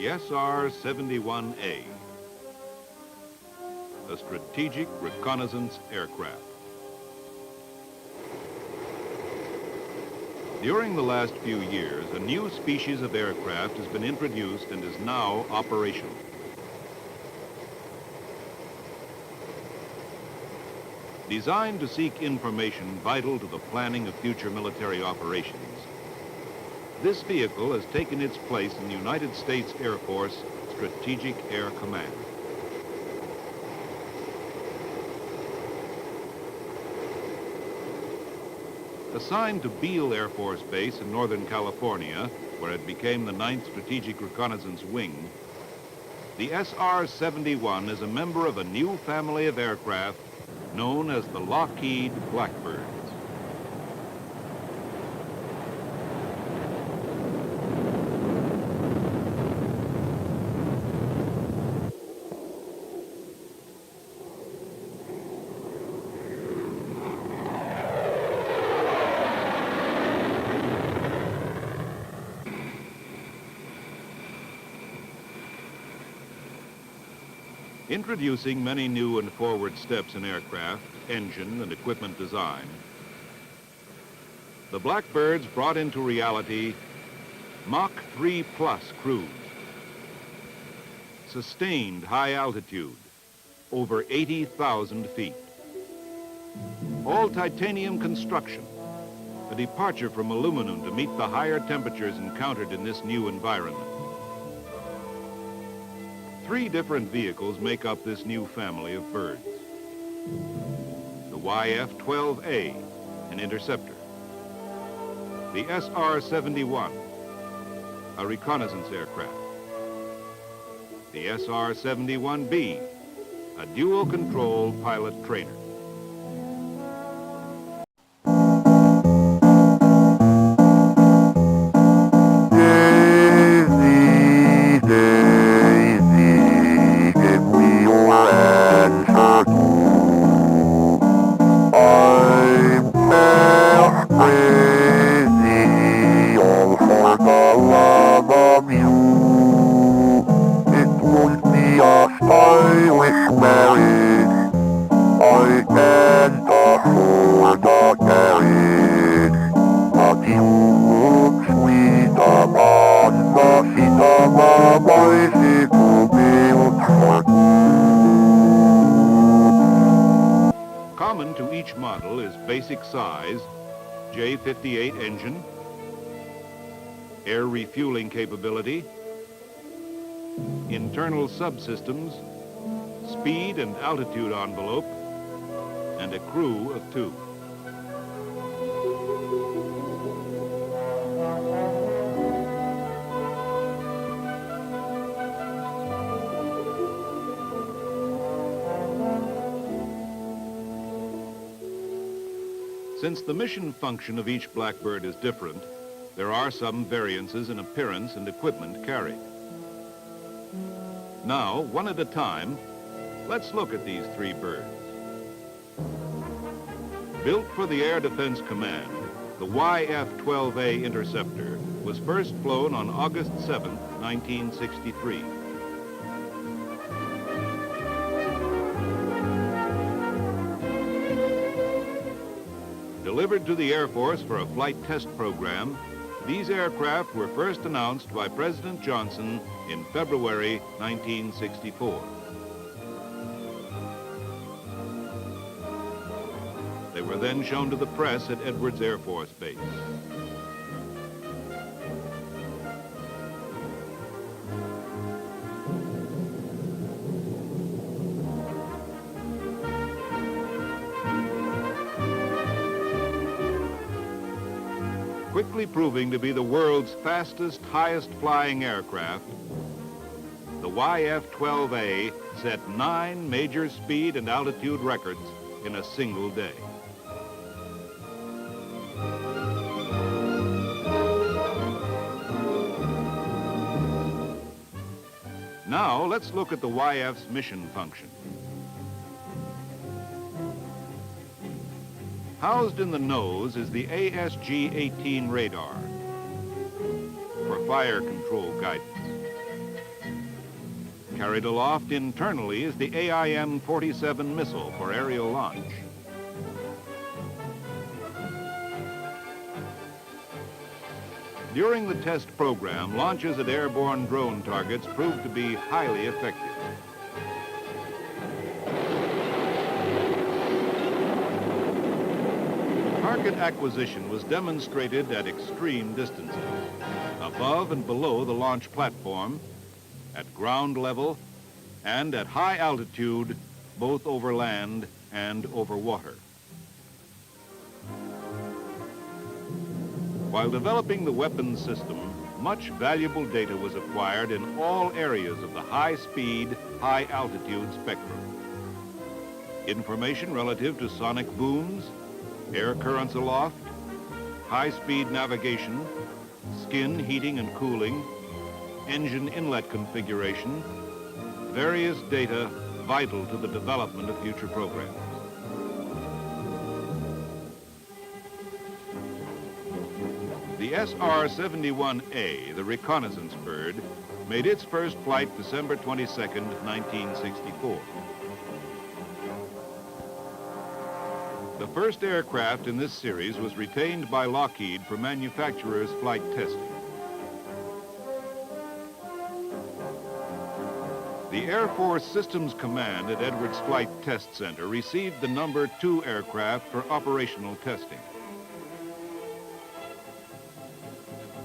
the SR-71A, a strategic reconnaissance aircraft. During the last few years, a new species of aircraft has been introduced and is now operational. Designed to seek information vital to the planning of future military operations, this vehicle has taken its place in the United States Air Force Strategic Air Command. Assigned to Beale Air Force Base in Northern California, where it became the 9th Strategic Reconnaissance Wing, the SR-71 is a member of a new family of aircraft known as the Lockheed Blackbird. Introducing many new and forward steps in aircraft, engine, and equipment design, the Blackbirds brought into reality Mach 3+ cruise, sustained high altitude, over 80,000 feet, all titanium construction, a departure from aluminum to meet the higher temperatures encountered in this new environment. 3 different vehicles make up this new family of birds. The YF-12A, an interceptor. The SR-71, a reconnaissance aircraft. The SR-71B, a dual-control pilot trainer. Common to each model is basic size, J58 engine, air refueling capability, internal subsystems, speed and altitude envelope, and a crew of 2. Since the mission function of each Blackbird is different, there are some variances in appearance and equipment carried. Now, one at a time, let's look at these 3 birds. Built for the Air Defense Command, the YF-12A interceptor was first flown on August 7, 1963. Delivered to the Air Force for a flight test program, these aircraft were first announced by President Johnson in February 1964. They were then shown to the press at Edwards Air Force Base. Quickly proving to be the world's fastest, highest-flying aircraft, the YF-12A set 9 major speed and altitude records in a single day. Now, let's look at the YF's mission function. Housed in the nose is the ASG-18 radar for fire control guidance. Carried aloft internally is the AIM-47 missile for aerial launch. During the test program, launches at airborne drone targets proved to be highly effective. Target acquisition was demonstrated at extreme distances, above and below the launch platform, at ground level, and at high altitude, both over land and over water. While developing the weapons system, much valuable data was acquired in all areas of the high-speed, high-altitude spectrum. Information relative to sonic booms, air currents aloft, high-speed navigation, skin heating and cooling, engine inlet configuration, various data vital to the development of future programs. The SR-71A, the reconnaissance bird, made its first flight December 22nd, 1964. The first aircraft in this series was retained by Lockheed for manufacturer's flight testing. The Air Force Systems Command at Edwards Flight Test Center received the number 2 aircraft for operational testing.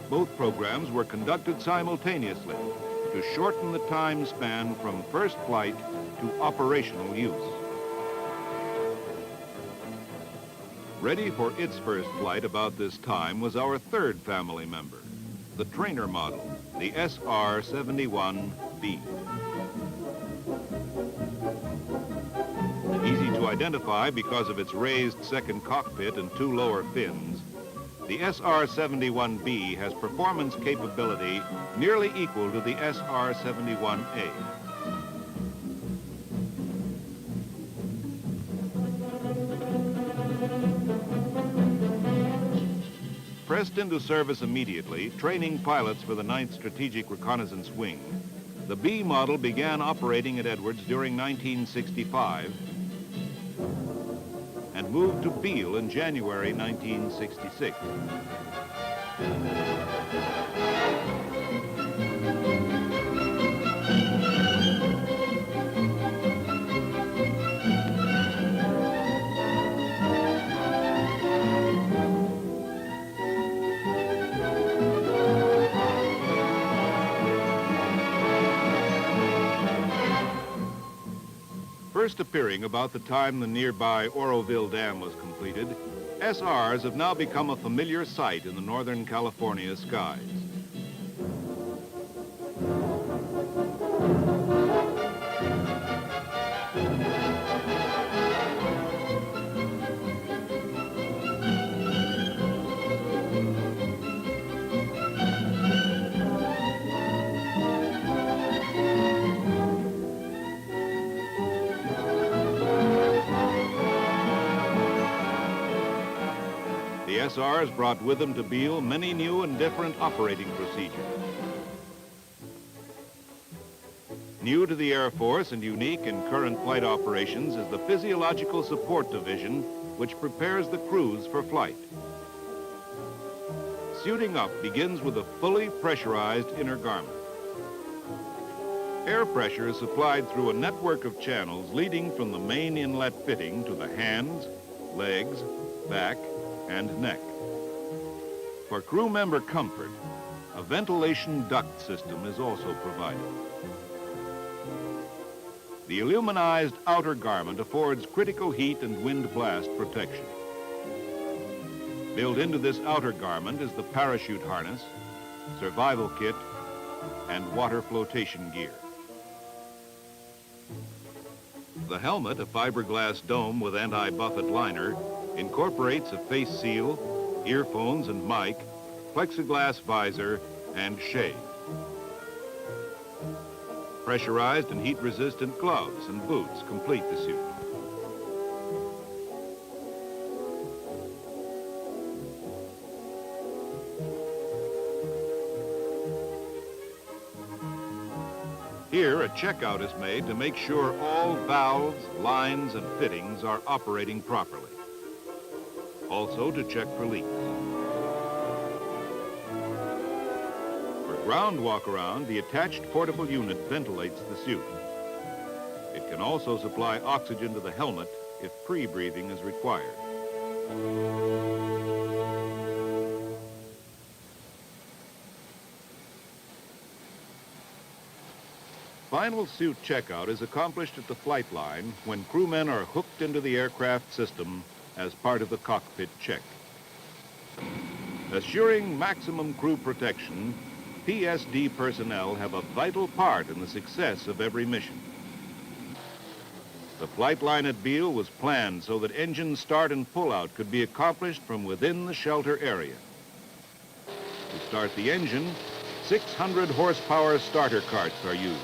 Both programs were conducted simultaneously to shorten the time span from first flight to operational use. Ready for its first flight about this time was our third family member, the trainer model, the SR-71B. Easy to identify because of its raised second cockpit and 2 lower fins, the SR-71B has performance capability nearly equal to the SR-71A. Pressed into service immediately, training pilots for the 9th Strategic Reconnaissance Wing, the B model began operating at Edwards during 1965 and moved to Beale in January 1966. First appearing about the time the nearby Oroville Dam was completed, SRs have now become a familiar sight in the Northern California skies. The SRs brought with them to Beale many new and different operating procedures. New to the Air Force and unique in current flight operations is the Physiological Support Division, which prepares the crews for flight. Suiting up begins with a fully pressurized inner garment. Air pressure is supplied through a network of channels leading from the main inlet fitting to the hands, legs, back, and neck. For crew member comfort, a ventilation duct system is also provided. The aluminized outer garment affords critical heat and wind blast protection. Built into this outer garment is the parachute harness, survival kit, and water flotation gear. The helmet, a fiberglass dome with anti-buffet liner, incorporates a face seal, earphones and mic, plexiglass visor, and shade. Pressurized and heat-resistant gloves and boots complete the suit. Here, a checkout is made to make sure all valves, lines, and fittings are operating properly. Also to check for leaks. For ground walk-around, the attached portable unit ventilates the suit. It can also supply oxygen to the helmet if pre-breathing is required. Final suit checkout is accomplished at the flight line when crewmen are hooked into the aircraft system as part of the cockpit check. Assuring maximum crew protection, PSD personnel have a vital part in the success of every mission. The flight line at Beale was planned so that engine start and pull-out could be accomplished from within the shelter area. To start the engine, 600 horsepower starter carts are used.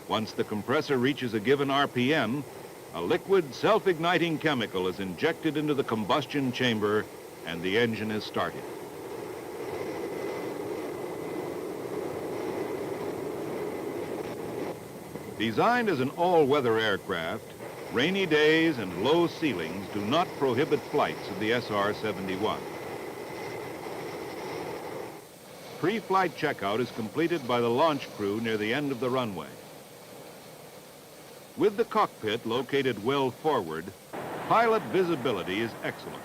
Once the compressor reaches a given RPM, a liquid self-igniting chemical is injected into the combustion chamber and the engine is started. Designed as an all-weather aircraft, rainy days and low ceilings do not prohibit flights of the SR-71. Pre-flight checkout is completed by the launch crew near the end of the runway. With the cockpit located well forward, pilot visibility is excellent.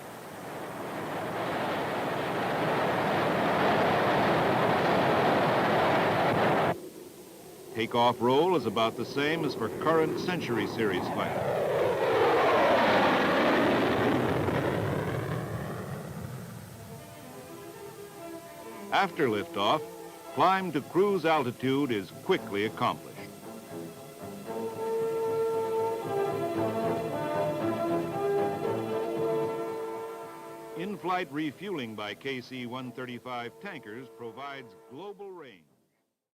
Takeoff roll is about the same as for current Century Series flights. After liftoff, climb to cruise altitude is quickly accomplished. In-flight refueling by KC-135 tankers provides global range.